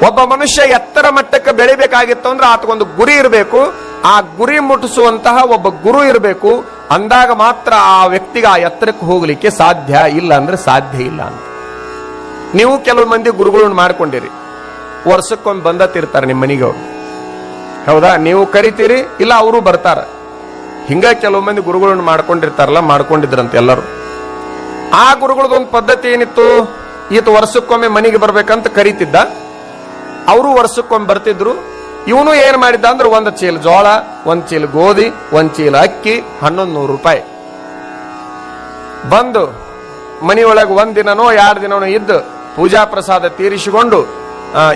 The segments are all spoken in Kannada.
ಒಬ್ಬ ಮನುಷ್ಯ ಎತ್ತರ ಮಟ್ಟಕ್ಕೆ ಬೆಳಿಬೇಕಾಗಿತ್ತು ಅಂದ್ರೆ ಆತಗೊಂದು ಗುರಿ ಇರಬೇಕು. ಆ ಗುರಿ ಮುಟ್ಟಿಸುವಂತಹ ಒಬ್ಬ ಗುರು ಇರಬೇಕು. ಅಂದಾಗ ಮಾತ್ರ ಆ ವ್ಯಕ್ತಿಗೆ ಆ ಎತ್ತರಕ್ಕೆ ಹೋಗ್ಲಿಕ್ಕೆ ಸಾಧ್ಯ. ಇಲ್ಲ ಅಂದ್ರೆ ಸಾಧ್ಯ ಇಲ್ಲ ಅಂತ. ನೀವು ಕೆಲವು ಮಂದಿ ಗುರುಗಳನ್ನ ಮಾಡ್ಕೊಂಡಿರಿ, ವರ್ಷಕ್ಕೊಮ್ಮೆ ಬಂದತ್ತಿರ್ತಾರೆ ನಿಮ್ಮ ಮನೆಗೆ ಅವ್ರು, ಹೌದಾ? ನೀವು ಕರಿತೀರಿ, ಇಲ್ಲ ಅವರು ಬರ್ತಾರ. ಹಿಂಗ ಕೆಲವು ಮಂದಿ ಗುರುಗಳನ್ನ ಮಾಡ್ಕೊಂಡಿರ್ತಾರಲ್ಲ, ಮಾಡ್ಕೊಂಡಿದ್ರಂತೆ ಎಲ್ಲರೂ. ಆ ಗುರುಗಳದೊಂದು ಪದ್ಧತಿ ಏನಿತ್ತು, ಈತ ವರ್ಷಕ್ಕೊಮ್ಮೆ ಮನೆಗೆ ಬರ್ಬೇಕಂತ ಕರೀತಿದ್ದ. ಅವರು ವರ್ಷಕ್ಕೊಮ್ಮೆ ಬರ್ತಿದ್ರು. ಇವನು ಏನ್ ಮಾಡಿದ್ದ ಅಂದ್ರೆ 1 ಚೀಲ ಜೋಳ, 1 ಚೀಲ ಗೋಧಿ, 1 ಚೀಲ ಅಕ್ಕಿ, 1100 ರೂಪಾಯಿ ಬಂದು ಮನೆಯೊಳಗೆ 1 ದಿನನೋ 2 ದಿನನೋ ಇದ್ದು ಪೂಜಾ ಪ್ರಸಾದ ತೀರಿಸಿಕೊಂಡು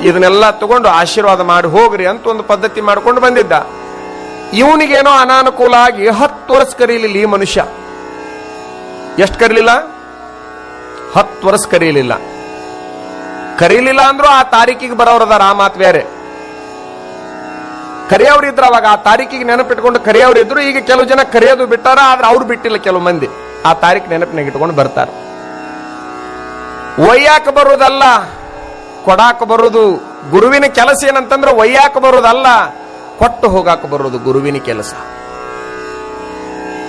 ಇದನ್ನೆಲ್ಲ ತಗೊಂಡು ಆಶೀರ್ವಾದ ಮಾಡಿ ಹೋಗ್ರಿ ಅಂತ ಒಂದು ಪದ್ಧತಿ ಮಾಡ್ಕೊಂಡು ಬಂದಿದ್ದ. ಇವನಿಗೇನೋ ಅನಾನುಕೂಲ ಆಗಿ 10 ವರ್ಷ ಕರೀಲಿಲ್ಲ ಈ ಮನುಷ್ಯ. ಎಷ್ಟು ಕರೀಲಿಲ್ಲ? 10 ವರ್ಷ ಕರೀಲಿಲ್ಲ. ಕರೀಲಿಲ್ಲ ಅಂದ್ರೂ ಆ ತಾರೀಕಿಗೆ ಬರೋರದಾರ, ಆ ಮಾತು ಬೇರೆ. ಕರೆಯವ್ರು ಇದ್ರ ಅವಾಗ, ಆ ತಾರೀಕಿಗೆ ನೆನಪಿಟ್ಕೊಂಡು ಕರೆಯವ್ರು ಇದ್ರು. ಈಗ ಕೆಲವು ಜನ ಕರೆಯೋದು ಬಿಟ್ಟಾರ, ಆದ್ರೆ ಅವ್ರು ಬಿಟ್ಟಿಲ್ಲ. ಕೆಲವು ಮಂದಿ ಆ ತಾರೀಕು ನೆನಪಿನಾಗ ಇಟ್ಕೊಂಡು ಬರ್ತಾರ. ಒಯ್ಯಾಕ ಬರೋದಲ್ಲ, ಕೊಡಾಕ ಬರೋದು. ಗುರುವಿನ ಕೆಲಸ ಏನಂತಂದ್ರೆ ಒಯ್ಯಾಕ ಬರೋದಲ್ಲ, ಕೊಟ್ಟು ಹೋಗಾಕ ಬರೋದು ಗುರುವಿನ ಕೆಲಸ.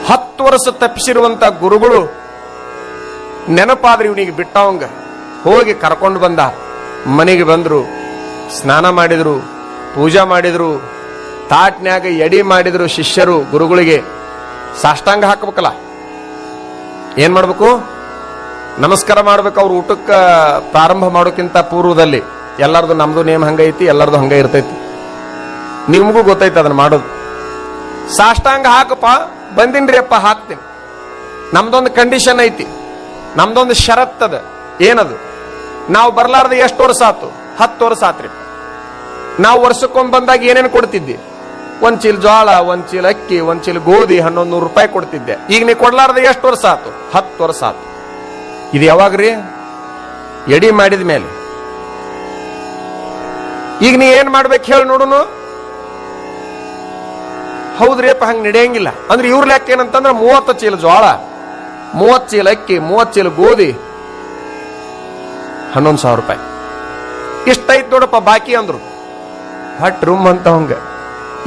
10 ವರ್ಷ ತಪ್ಪಿಸಿರುವಂತ ಗುರುಗಳು ನೆನಪಾದ್ರೆ ಇವನಿಗೆ ಬಿಟ್ಟವಂಗ ಹೋಗಿ ಕರ್ಕೊಂಡು ಬಂದ. ಮನೆಗೆ ಬಂದ್ರು, ಸ್ನಾನ ಮಾಡಿದ್ರು, ಪೂಜಾ ಮಾಡಿದ್ರು, ತಾಟ್ನ್ಯಾಗ ಎಡಿ ಮಾಡಿದ್ರು. ಶಿಷ್ಯರು ಗುರುಗಳಿಗೆ ಸಾಷ್ಟಾಂಗ ಹಾಕಬೇಕಲ್ಲ, ಏನ್ ಮಾಡ್ಬೇಕು? ನಮಸ್ಕಾರ ಮಾಡ್ಬೇಕು. ಅವ್ರು ಊಟಕ್ಕೆ ಪ್ರಾರಂಭ ಮಾಡೋಕ್ಕಿಂತ ಪೂರ್ವದಲ್ಲಿ ಎಲ್ಲರದು, ನಮ್ದು ನೇಮ್ ಹಂಗೈತಿ, ಎಲ್ಲರದು ಹಂಗ ಇರ್ತೈತಿ, ನಿಮ್ಗೂ ಗೊತ್ತೈತಿ ಅದನ್ನ ಮಾಡೋದು. ಸಾಷ್ಟಾಂಗ ಹಾಕಪ್ಪ. ಬಂದಿನ್ರಿ ಅಪ್ಪ, ಹಾಕ್ತೀನಿ. ನಮ್ದೊಂದು ಕಂಡೀಷನ್ ಐತಿ, ನಮ್ದೊಂದು ಷರತ್ತದ. ಏನದು? ನಾವು ಬರ್ಲಾರ್ದ ಎಷ್ಟು ವರ್ಷ ಆತು? 10 ವರ್ಷ ಆತ್ರಿ. ನಾವು ವರ್ಷಕ್ಕೊಮ್ಮೆ ಬಂದಾಗ ಏನೇನು ಕೊಡ್ತಿದ್ದಿ? 1 ಚೀಲ ಜೋಳ, 1 ಚೀಲ ಅಕ್ಕಿ, 1 ಚೀಲ ಗೋಧಿ, 1100 ರೂಪಾಯಿ ಕೊಡ್ತಿದ್ದೆ. ಈಗ ನೀ ಕೊಡ್ಲಾರ್ದ ಎಷ್ಟು ವರ್ಷ ಆತು? 10 ವರ್ಷ ಆತು. ಇದು ಯಾವಾಗ್ರಿ? ಎಡಿ ಮಾಡಿದ ಮೇಲೆ. ಈಗ ನೀ ಏನ್ ಮಾಡ್ಬೇಕು ಹೇಳಿ ನೋಡುನು? ಹೌದ್ರಿ ಅಪ್ಪ, ಹಂಗ ನಡೆಯಂಗಿಲ್ಲ ಅಂದ್ರೆ ಇವ್ರ ಲೆಕ್ಕ ಏನಂತಂದ್ರೆ 30 ಚೀಲ ಜೋಳ, 30 ಚೀಲ ಅಕ್ಕಿ, 30 ಚೀಲ ಗೋಧಿ, 11,000 ರೂಪಾಯಿ. ಇಷ್ಟೈತ್ ನೋಡಪ್ಪ ಬಾಕಿ ಅಂದ್ರು. ಹಟ್ ರೂಮ್ ಅಂತ ಹಂಗ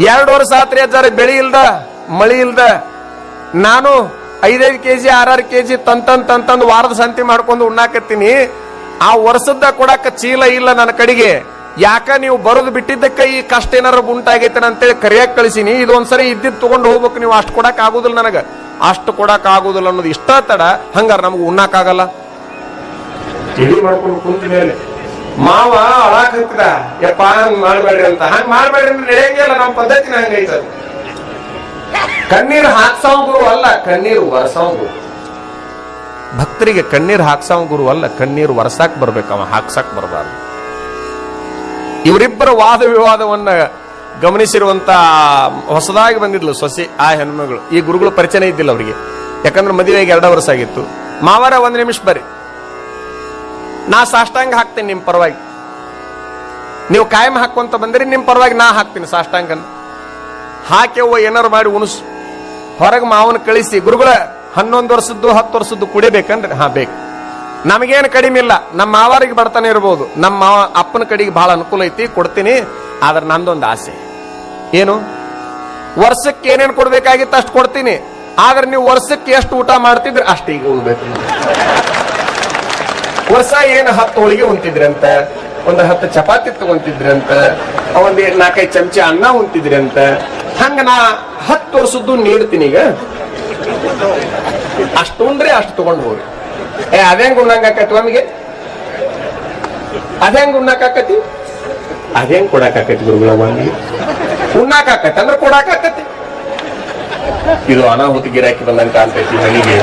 2 ವರ್ಷ ಆತ್ರಿ ಅಜ್ಜಾರ, ಬೆಳಿ ಇಲ್ದ, ಮಳಿ ಇಲ್ದ. ನಾನು 5-5 ಕೆಜಿ 6-6 ಕೆಜಿ ತಂತಂದು ವಾರದ ಸಂತಿ ಮಾಡ್ಕೊಂಡು ಉಣ್ಣಾಕತ್ತೀನಿ. ಆ ವರ್ಷದ ಕೊಡಾಕ ಚೀಲ ಇಲ್ಲ ನನ್ನ ಕಡೆಗೆ. ಯಾಕ ನೀವು ಬರೋದು ಬಿಟ್ಟಿದ್ದಕ್ಕ ಈ ಕಷ್ಟ ಏನಾರ ಉಂಟಾಗೈತೆ ಅಂತೇಳಿ ಕರಿಯಾಕ್ ಕಳಿಸಿನಿ. ಇದೊಂದ್ಸರಿ ಇದ್ದಿದ್ದು ತಗೊಂಡು ಹೋಗ್ಬೇಕು. ನೀವು ಅಷ್ಟು ಕೊಡಕ್ ಆಗುದಿಲ್ಲ, ನನಗ ಅಷ್ಟು ಕೊಡಕ್ ಆಗುದಿಲ್ಲ ಅನ್ನೋದು ಇಷ್ಟ ತಡ. ಹಂಗಾರ ನಮ್ಗೆ ಉಣ್ಣಾಕಾಗಲ್ಲ. ಮಾಡ್ಕೊಂಡು ಕುಂತ ಮೇಲೆ ಮಾವ ಅಳಾಕ್ ಹತ್ತಿದ, ಯಪ್ಪ ಹಂಗ್ ಮಾಡ್ಬೇಡ್ರಿ ಅಂತ. ಹಂಗ್ ಮಾಡ್ಬೇಡ್ರಿ ಅಂದ್ರೆ ನಡೆಯಂಗಿಲ್ಲ, ನಮ್ಮ ಪದ್ಧತಿನ ಹಂಗೈತ. ಕಣ್ಣೀರು ಹಾಕ್ಸಾವ್ ಗುರು ಅಲ್ಲ, ಕಣ್ಣೀರು ವರ್ಸಾವ್ ಗುರು. ಭಕ್ತರಿಗೆ ಕಣ್ಣೀರು ಹಾಕ್ಸಾವ್ ಗುರು ಅಲ್ಲ, ಕಣ್ಣೀರು ವರ್ಸಾಕ್ ಬರ್ಬೇಕವ, ಹಾಕ್ಸಾಕ್ ಬರಬಾರ್ದು. ಇವರಿಬ್ಬರ ವಾದ ವಿವಾದವನ್ನ ಗಮನಿಸಿರುವಂತ ಹೊಸದಾಗಿ ಬಂದಿದ್ಲು ಸೊಸೆ, ಆ ಹೆಣ್ಮಗಳು. ಈ ಗುರುಗಳು ಪರಿಚಯ ಇದ್ದಿಲ್ಲ ಅವರಿಗೆ, ಯಾಕಂದ್ರೆ ಮದುವೆಗೆ 2 ವರ್ಷ ಆಗಿತ್ತು. ಮಾವಾರ 1 ನಿಮಿಷ ಬರ್ರಿ, ನಾ ಸಾಷ್ಟಾಂಗ ಹಾಕ್ತೇನೆ ನಿಮ್ ಪರವಾಗಿ. ನೀವು ಕಾಯಂ ಹಾಕುವಂತ ಬಂದ್ರಿ, ನಿಮ್ ಪರವಾಗಿ ನಾ ಹಾಕ್ತೀನಿ ಸಾಷ್ಟಾಂಗನ. ಹಾಕ್ಯವ್ವ ಏನಾರು ಮಾಡಿ ಉಣಸು. ಹೊರಗೆ ಮಾವನ ಕಳಿಸಿ, ಗುರುಗಳ 11 ವರ್ಷದ್ದು 10 ವರ್ಷದ್ದು ಕುಡಿಬೇಕಂದ್ರೆ ಹಾ ಬೇಕು. ನಮಗೇನು ಕಡಿಮೆ ಇಲ್ಲ, ನಮ್ಮ ಮಾವಾರಿಗೆ ಬರ್ತಾನೆ ಇರ್ಬೋದು. ನಮ್ಮ ಮಾವ ಅಪ್ಪನ ಕಡೆಗೆ ಬಹಳ ಅನುಕೂಲ ಐತಿ, ಕೊಡ್ತೀನಿ. ಆದ್ರೆ ನಂದೊಂದು ಆಸೆ ಏನು, ವರ್ಷಕ್ಕೆ ಏನೇನು ಕೊಡ್ಬೇಕಾಗಿತ್ತು ಅಷ್ಟು ಕೊಡ್ತೀನಿ. ಆದ್ರೆ ನೀವು ವರ್ಷಕ್ಕೆ ಎಷ್ಟು ಊಟ ಮಾಡ್ತಿದ್ರೆ ಅಷ್ಟು ಈಗ ಉಳ್ಬೇಕು. ವರ್ಷ ಏನು 10 ಹೋಳಿಗೆ ಉಂತಿದ್ರಿ ಅಂತ, ಒಂದು 10 ಚಪಾತಿ ತಗೊಂತಿದ್ರಿ ಅಂತ, ಒಂದ್ 4-5 ಚಮಚ ಅನ್ನ ಉಂತಿದ್ರಿ ಅಂತ. ಹಂಗ ನಾ 10 ವರ್ಷದ್ದು ನೀಡ್ತೀನಿ. ಈಗ ಅಷ್ಟು ಉಂಡ್ರೆ ಅಷ್ಟು ತಗೊಂಡು ಹೋಗ್ರಿ. ಅದೇಂಗ್ ಉಣ್ಣಂಗ ಆಕತಿ ನಮಗೆ? ಅದೇಂಗ್ ಉಣ್ಣಾಕತಿ? ಅದೇಂಗ್ ಕೊಡಾಕತಿ ಗುರುಗಳ? ಒಂದಿಗೆ ಉಣ್ಣಾಕತಿ ಅಂದ್ರೆ ಕೊಡಾಕತಿ. ಇದು ಅನಾಹುತ ಗಿರಾಕಿ ಬಂದಂಗ ಕಾಣ್ತೈತಿ ಮನೆಗೆ.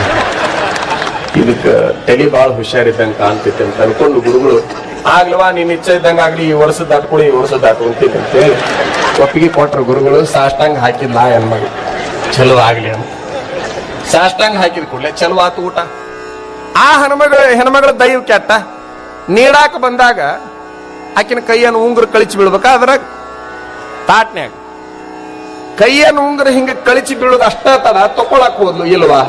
ಇದಕ್ಕ ತಲೆ ಬಾಳ ಹುಷಾರಿದ್ದಂಗ ಕಾಣ್ತೈತಿ ಅಂತ ಅನ್ಕೊಂಡು ಗುರುಗಳು, ಆಗ್ಲವಾ ನೀನ್ ಇಚ್ಛೆ ಇದ್ದಂಗ ಆಗ್ಲಿ, ಈ ವರ್ಷದ ದಾಟ್ಕೊಳ್ಳಿ, ಈ ವರ್ಷದ ದಾಟ್ಕೊಂತೀನಿ ಅಂತ ಹೇಳಿ ಒಪ್ಪಿಗೆ ಕೊಟ್ರು ಗುರುಗಳು. ಸಾಷ್ಟಾಂಗ ಹಾಕಿದ್ಲ ಹೆಣ್ಮಗಳು, ಚಲೋ ಆಗ್ಲಿ ಅಂತ ಸಾಷ್ಟಾಂಗ ಹಾಕಿದ್ ಕೂಡಲೇ ಚಲೋ ಆತು ಊಟ. ಆ ಹೆಣ್ಮಗಳ ದೈವ ಕೆಟ್ಟ. ನೀಡಾಕ ಬಂದಾಗ ಆಕಿನ ಕೈಯನ್ನು ಉಂಗುರ ಕಳಿಸಿ ಬೀಳ್ಬೇಕ, ಅದ್ರಾಗ ತಾಟ್ನ್ಯಾಗ ಕೈಯನ್ನು ಉಂಗುರ ಹಿಂಗ ಕಳಿಸಿ ಬೀಳೋದು ಅಷ್ಟ ತಡ. ತಕೊಳಕ್ ಹೋದ್ಲು ಇಲ್ವಾ?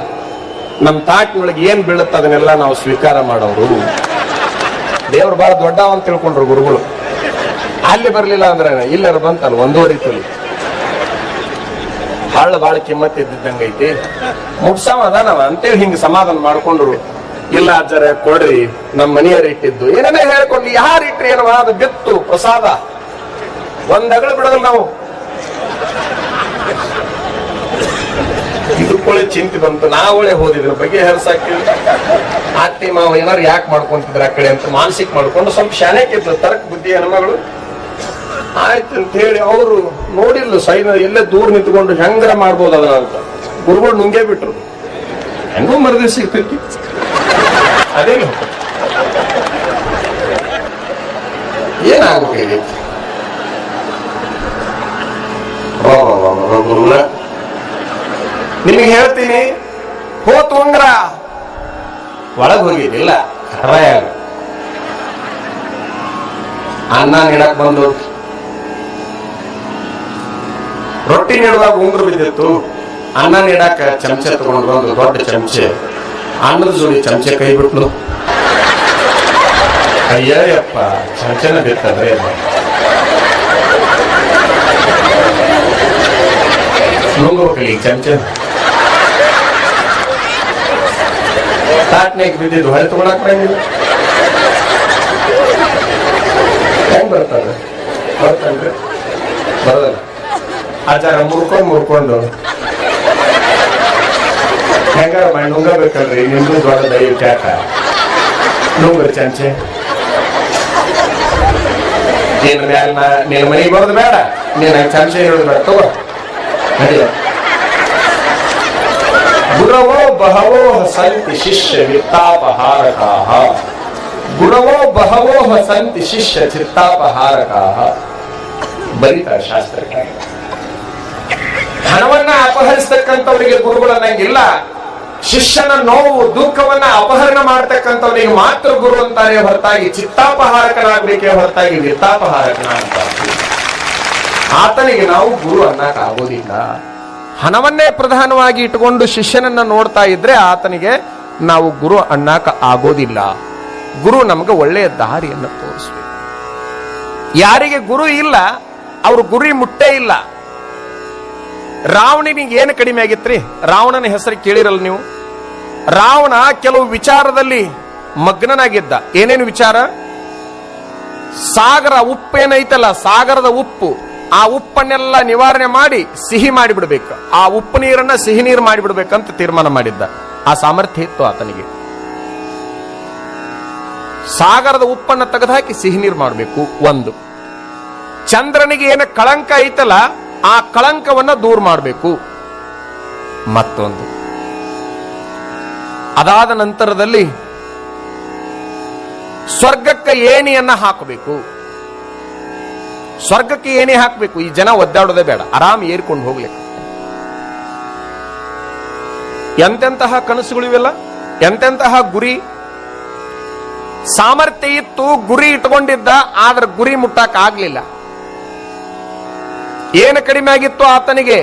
ನಮ್ ತಾಟ್ನೊಳಗೆ ಏನ್ ಬೀಳುತ್ತ ಅದನ್ನೆಲ್ಲ ನಾವು ಸ್ವೀಕಾರ ಮಾಡೋರು. ದೇವ್ರು ಬಹಳ ದೊಡ್ಡವ ಅಂತ ತಿಳ್ಕೊಂಡ್ರು ಗುರುಗಳು. ಅಲ್ಲಿ ಬರ್ಲಿಲ್ಲ ಅಂದ್ರೆ ಇಲ್ಲರ ಬಂತಲ್ಲ 1.5 ತೊಲಿ ಹಳ್ಳ ಬಾಳ ಕಿಮ್ಮತ್ ಇದ್ದಿದ್ದಂಗೈತಿ. ಮುಟ್ಸಾವ ಅದಾನವ ಅಂತೇಳಿ ಹಿಂಗ ಸಮಾಧಾನ ಮಾಡ್ಕೊಂಡ್ರು. ಇಲ್ಲ ಅಜ್ಜರ ಕೊಡ್ರಿ, ನಮ್ಮ ಮನೆಯವ್ರು ಇಟ್ಟಿದ್ದು ಏನೇನೇ ಹೇಳ್ಕೊಂಡ್ಲಿ. ಯಾರು ಇಟ್ರಿ ಏನವ, ಅದು ಬಿತ್ತು ಪ್ರಸಾದ, ಒಂದಗಳು ಬಿಡೋದಿಲ್ಲ ನಾವು. ಇದಕ್ಕೊಳೆ ಚಿಂತೆ ಬಂತು. ನಾವಳೆ ಹೋದಿದ್ರ ಬಗ್ಗೆ ಹರ್ಸಾಕಿ ಅತ್ತಿ ಮಾವ ಏನಾರು ಯಾಕೆ ಮಾಡ್ಕೊಂತಿದ್ರ ಆ ಕಡೆ ಅಂತ ಮಾನಸಿಕ ಮಾಡ್ಕೊಂಡು ಸ್ವಲ್ಪ ಶಾಣೆಕಿದ್ರು, ತರ್ಕ ಬುದ್ಧಿ ಹೆಣ್ಮಗಳು. ಆಯ್ತು ಅಂತ ಹೇಳಿ ಅವರು ನೋಡಿಲ್ಲ ಸೈನ ಎಲ್ಲೇ ದೂರ ನಿಂತ್ಕೊಂಡು ಹೆಂಗರ ಮಾಡ್ಬೋದು ಅದನ್ನ ಅಂತ ಗುರುಗಳು ನುಂಗೇ ಬಿಟ್ರು. ಹೆಂಗೂ ಮರದೇ ಸಿಗ್ತೈತಿ ಅದೇನು ಏನಾಗಬೇಕು. ನಿಮಗೆ ಹೇಳ್ತೀನಿ, ಹೋತ್ ಉಂಗ್ರ ಒಳಗ್ ಹೋಗಿದ್ದಿಲ್ಲ. ಅನ್ನ ನೀಡಕ್ ಬಂದು ರೊಟ್ಟಿ ನೀಡುವಾಗ ಉಂಗ್ರ ಬಿದ್ದಿತ್ತು. ಅನ್ನ ನೀಡಾಕ ಚಮಚೆ ತಗೊಂಡು ಬಂದು ದೊಡ್ಡ ಚಮಚೆ ಅನ್ನದ ಜೋಡಿ ಚಮಚೆ ಕೈ ಬಿಟ್ಲು. ಅಯ್ಯಪ್ಪ ಚಮಚೆನ ಬಿತ್ತಂದ್ರೆ ನುಂಗೋಕಲಿ ಚಮಚೆ ತಾಟ್ನಾಗ ಬಿದ್ದಿದ್ದು ಹೊಳೆ ತಗೊಳಕ್ ಬರಂಗಿಲ್ಲ. ಹೆಂಗ್ ಬರ್ತದ ಬರ್ತನ್ರಿ ಬರೋದಲ್ಲ. ಆಚಾರ ಮುರ್ಕೊಂಡು ಹೆಂಗಾರ ಮಾಡಿ ನುಂಗಬೇಕಲ್ರಿ. ನಿಮ್ದು ದೊಡ್ಡ ದಯವಿಟ್ಟು ಯಾಕ ನುಂಗ್ರಿ ಚಮಚೆ. ನೀನ್ ಮ್ಯಾಲ ನೀನ್ ಮನೆಗೆ ಬರೋದು ಬೇಡ, ನೀನ್ ಚಮಚೆ ಇರೋದು ಬೇಡ, ತಗೋ ನಡಿಯ. ಗುರವೋ ಬಹವೋ ಸಂತಿ ಶಿಷ್ಯ ವಿತ್ತಾಪಹಾರಕಾಹ. ಗುಣವೋ ಬಹವೋ ಸಂತಿ ಶಿಷ್ಯ ಚಿತ್ತಾಪಹಾರಕಾಹ. ಬರೀತಾರೆ ಶಾಸ್ತ್ರಕ್ಕೆ. ಹಣವನ್ನ ಅಪಹರಿಸ್ತಕ್ಕಂಥವರಿಗೆ ಗುರುಗಳನ್ನಂಗಿಲ್ಲ. ಶಿಷ್ಯನ ನೋವು ದುಃಖವನ್ನ ಅಪಹರಣ ಮಾಡ್ತಕ್ಕಂಥವನಿಗೆ ಮಾತ್ರ ಗುರು ಅಂತಾರೆ ಹೊರತಾಗಿ ಚಿತ್ತಾಪಹಾರಕನಾಗಬೇಕೇ ಹೊರತಾಗಿ ವಿತ್ತಾಪಹಾರಕನಾಗ್ತಾರೆ. ಆತನಿಗೆ ನಾವು ಗುರು ಅನ್ನಕ್ ಆಗೋದಿಲ್ಲ. ಹಣವನ್ನೇ ಪ್ರಧಾನವಾಗಿ ಇಟ್ಟುಕೊಂಡು ಶಿಷ್ಯನನ್ನ ನೋಡ್ತಾ ಇದ್ರೆ ಆತನಿಗೆ ನಾವು ಗುರು ಅನ್ನಕ ಆಗೋದಿಲ್ಲ. ಗುರು ನಮಗೆ ಒಳ್ಳೆಯ ದಾರಿಯನ್ನು ತೋರಿಸ್ಬೇಕು. ಯಾರಿಗೆ ಗುರು ಇಲ್ಲ ಅವ್ರು ಗುರಿ ಮುಟ್ಟೇ ಇಲ್ಲ. ರಾವಣನಿಗೆ ಏನು ಕಡಿಮೆ ಆಗಿತ್ರಿ? ರಾವಣನ ಹೆಸರು ಕೇಳಿರಲ್ಲ ನೀವು? ರಾವಣ ಕೆಲವು ವಿಚಾರದಲ್ಲಿ ಮಗ್ನನಾಗಿದ್ದ. ಏನೇನು ವಿಚಾರ? ಸಾಗರ ಉಪ್ಪೇನೈತಲ್ಲ, ಸಾಗರದ ಉಪ್ಪು, ಆ ಉಪ್ಪನ್ನೆಲ್ಲ ನಿವಾರಣೆ ಮಾಡಿ ಸಿಹಿ ಮಾಡಿಬಿಡ್ಬೇಕು. ಆ ಉಪ್ಪು ನೀರನ್ನ ಸಿಹಿ ನೀರು ಮಾಡಿಬಿಡ್ಬೇಕಂತ ತೀರ್ಮಾನ ಮಾಡಿದ್ದ. ಆ ಸಾಮರ್ಥ್ಯ ಇತ್ತು ಆತನಿಗೆ. ಸಾಗರದ ಉಪ್ಪನ್ನ ತೆಗೆದುಹಾಕಿ ಸಿಹಿ ನೀರು ಮಾಡಬೇಕು ಒಂದು. ಚಂದ್ರನಿಗೆ ಏನ ಕಳಂಕ ಐತಲ್ಲ, ಆ ಕಳಂಕವನ್ನ ದೂರ ಮಾಡಬೇಕು ಮತ್ತೊಂದು. ಅದಾದ ನಂತರದಲ್ಲಿ ಸ್ವರ್ಗಕ್ಕೆ ಏಣಿಯನ್ನ ಹಾಕಬೇಕು. ಸ್ವರ್ಗಕ್ಕೆ ಏಣಿ ಹಾಕಬೇಕು. ಈ ಜನ ಒದ್ದಾಡೋದೇ ಬೇಡ, ಆರಾಮ್ ಏರ್ಕೊಂಡು ಹೋಗ್ಲಿಕ್ಕೆ. ಎಂತೆಂತಹ ಕನಸುಗಳಿವೆಲ್ಲ, ಎಂತೆಂತಹ ಗುರಿ. ಸಾಮರ್ಥ್ಯ ಇತ್ತು, ಗುರಿ ಇಟ್ಕೊಂಡಿದ್ದ, ಆದ್ರೆ ಗುರಿ ಮುಟ್ಟಕ್ ಆಗ್ಲಿಲ್ಲ. ಏನು ಕಡಿಮೆ ಆಗಿತ್ತು ಆತನಿಗೆ?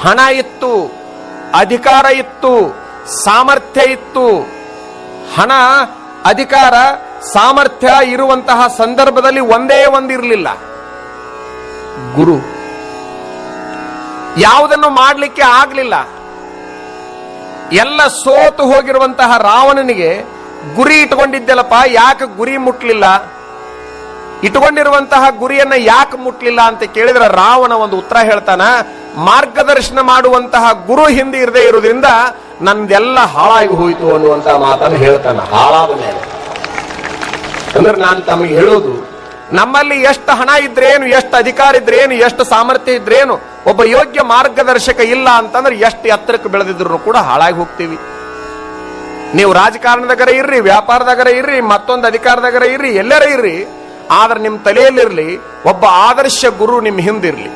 ಹಣ ಇತ್ತು, ಅಧಿಕಾರ ಇತ್ತು, ಸಾಮರ್ಥ್ಯ ಇತ್ತು. ಹಣ, ಅಧಿಕಾರ, ಸಾಮರ್ಥ್ಯ ಇರುವಂತಹ ಸಂದರ್ಭದಲ್ಲಿ ಒಂದೇ ಒಂದಿರಲಿಲ್ಲ, ಗುರು. ಯಾವುದನ್ನು ಮಾಡಲಿಕ್ಕೆ ಆಗ್ಲಿಲ್ಲ. ಎಲ್ಲ ಸೋತು ಹೋಗಿರುವಂತಹ ರಾವಣನಿಗೆ ಗುರಿ ಇಟ್ಕೊಂಡಿದ್ದೆಲ್ಲಪ್ಪ, ಯಾಕೆ ಗುರಿ ಮುಟ್ಲಿಲ್ಲ? ಇಟ್ಕೊಂಡಿರುವಂತಹ ಗುರಿಯನ್ನ ಯಾಕೆ ಮುಟ್ಲಿಲ್ಲ ಅಂತ ಕೇಳಿದ್ರೆ ರಾವಣ ಒಂದು ಉತ್ತರ ಹೇಳ್ತಾನ. ಮಾರ್ಗದರ್ಶನ ಮಾಡುವಂತಹ ಗುರು ಹಿಂದೆ ಇರದೇ ಇರುವುದರಿಂದ ನಂದೆಲ್ಲ ಹಾಳಾಗಿ ಹೋಯಿತು ಅನ್ನುವಂತಹ ಮಾತನ್ನು ಹೇಳ್ತಾನ. ಹಾಳಾದ ಮೇಲೆ ಅಂದ್ರೆ ನಾನು ತಮಗೆ ಹೇಳೋದು, ನಮ್ಮಲ್ಲಿ ಎಷ್ಟು ಹಣ ಇದ್ರೇನು, ಎಷ್ಟು ಅಧಿಕಾರ ಇದ್ರೇನು, ಎಷ್ಟು ಸಾಮರ್ಥ್ಯ ಇದ್ರೇನು, ಒಬ್ಬ ಯೋಗ್ಯ ಮಾರ್ಗದರ್ಶಕ ಇಲ್ಲ ಅಂತಂದ್ರೆ ಎಷ್ಟು ಎತ್ತರಕ್ಕೆ ಬೆಳೆದಿದ್ರು ಕೂಡ ಹಾಳಾಗಿ ಹೋಗ್ತೀವಿ. ನೀವು ರಾಜಕಾರಣದಾಗರ ಇರ್ರಿ, ವ್ಯಾಪಾರದಾಗರ ಇರ್ರಿ, ಮತ್ತೊಂದು ಅಧಿಕಾರದಾಗರ ಇರ್ರಿ, ಎಲ್ಲರ ಇರ್ರಿ, ಆದ್ರೆ ನಿಮ್ ತಲೆಯಲ್ಲಿರ್ಲಿ ಒಬ್ಬ ಆದರ್ಶ ಗುರು ನಿಮ್ ಹಿಂದಿರ್ಲಿ.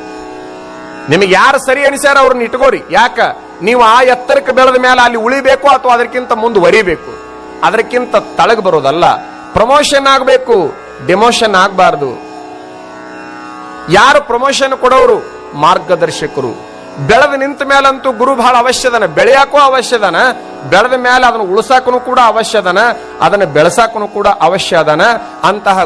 ನಿಮಗೆ ಯಾರು ಸರಿ ಅನಿಸ್ಯಾರ ಅವ್ರನ್ನ ಇಟ್ಕೋರಿ. ಯಾಕ? ನೀವು ಆ ಎತ್ತರಕ್ಕೆ ಬೆಳೆದ ಮೇಲೆ ಅಲ್ಲಿ ಉಳಿಬೇಕು ಅಥವಾ ಅದಕ್ಕಿಂತ ಮುಂದುವರಿಬೇಕು. ಅದಕ್ಕಿಂತ ತಳಗ್ ಬರೋದಲ್ಲ. ಪ್ರಮೋಷನ್ ಆಗ್ಬೇಕು, ಡಿಮೋಷನ್ ಆಗ್ಬಾರ್ದು. ಯಾರು ಪ್ರಮೋಷನ್ ಕೊಡೋರು? ಮಾರ್ಗದರ್ಶಕರು. ಬೆಳೆದ ನಿಂತ ಮೇಲಂತೂ ಗುರು ಬಹಳ ಅವಶ್ಯದನ. ಬೆಳೆಯಾಕೂ ಅವಶ್ಯದನ, ಬೆಳೆದ ಮೇಲೆ ಅದನ್ನು ಉಳಿಸಾಕನು ಕೂಡ ಅವಶ್ಯದನ, ಅದನ್ನು ಬೆಳೆಸಾಕನು ಕೂಡ ಅವಶ್ಯ ಅದನ. ಅಂತಹ